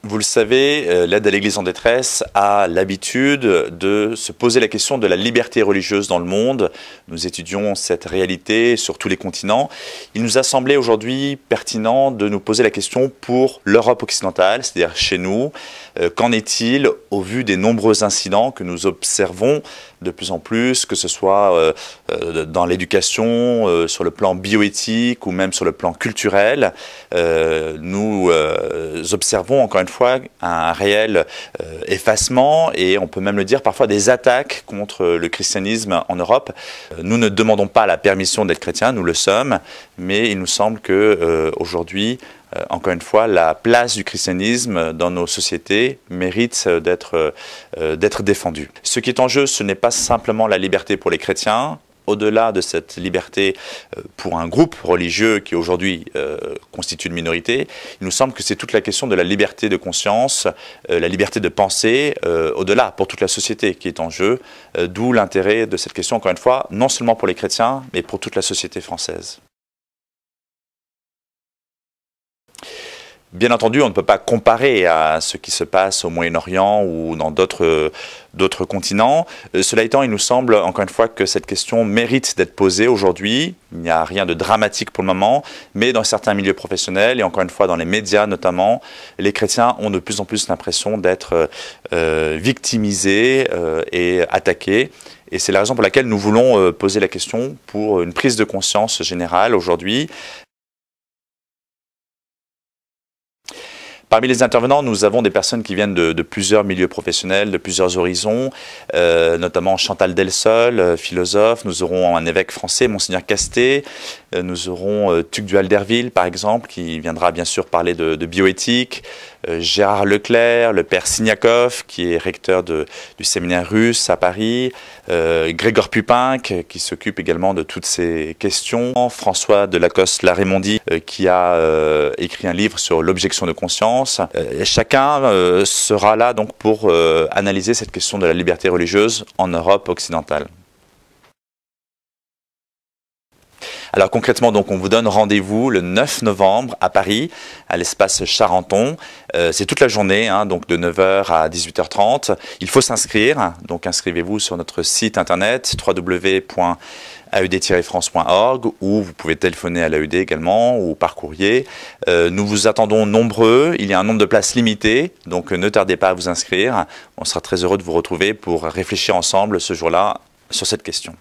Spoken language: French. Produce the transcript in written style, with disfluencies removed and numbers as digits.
Vous le savez, l'aide à l'Église en détresse a l'habitude de se poser la question de la liberté religieuse dans le monde. Nous étudions cette réalité sur tous les continents. Il nous a semblé aujourd'hui pertinent de nous poser la question pour l'Europe occidentale, c'est-à-dire chez nous. Qu'en est-il au vu des nombreux incidents que nous observons de plus en plus, que ce soit dans l'éducation, sur le plan bioéthique ou même sur le plan culturel. Nous observons encore une fois un réel effacement et on peut même le dire parfois des attaques contre le christianisme en Europe. Nous ne demandons pas la permission d'être chrétiens, nous le sommes, mais il nous semble que aujourd'hui, encore une fois, la place du christianisme dans nos sociétés mérite d'être défendue. Ce qui est en jeu, ce n'est pas simplement la liberté pour les chrétiens. Au-delà de cette liberté pour un groupe religieux qui aujourd'hui constitue une minorité, il nous semble que c'est toute la question de la liberté de conscience, la liberté de penser, au-delà pour toute la société qui est en jeu, d'où l'intérêt de cette question, encore une fois, non seulement pour les chrétiens, mais pour toute la société française. Bien entendu, on ne peut pas comparer à ce qui se passe au Moyen-Orient ou dans d'autres continents. Cela étant, il nous semble, encore une fois, que cette question mérite d'être posée aujourd'hui. Il n'y a rien de dramatique pour le moment, mais dans certains milieux professionnels et encore une fois dans les médias notamment, les chrétiens ont de plus en plus l'impression d'être victimisés et attaqués. Et c'est la raison pour laquelle nous voulons poser la question pour une prise de conscience générale aujourd'hui. Parmi les intervenants, nous avons des personnes qui viennent de plusieurs milieux professionnels, de plusieurs horizons, notamment Chantal Delsol, philosophe. Nous aurons un évêque français, Monseigneur Castet. Nous aurons Tugdual Derville, par exemple, qui viendra bien sûr parler de bioéthique. Gérard Leclerc, le père Signakov, qui est recteur du séminaire russe à Paris. Grégoire Pupin, qui s'occupe également de toutes ces questions. François Delacoste-Larémondie, qui a écrit un livre sur l'objection de conscience. Chacun sera là donc pour analyser cette question de la liberté religieuse en Europe occidentale. Alors concrètement, donc, on vous donne rendez-vous le 9 novembre à Paris, à l'espace Charenton. C'est toute la journée, hein, donc de 9h à 18h30. Il faut s'inscrire, donc inscrivez-vous sur notre site internet www.aed-france.org ou vous pouvez téléphoner à l'AED également ou par courrier. Nous vous attendons nombreux, il y a un nombre de places limité, donc ne tardez pas à vous inscrire. On sera très heureux de vous retrouver pour réfléchir ensemble ce jour-là sur cette question.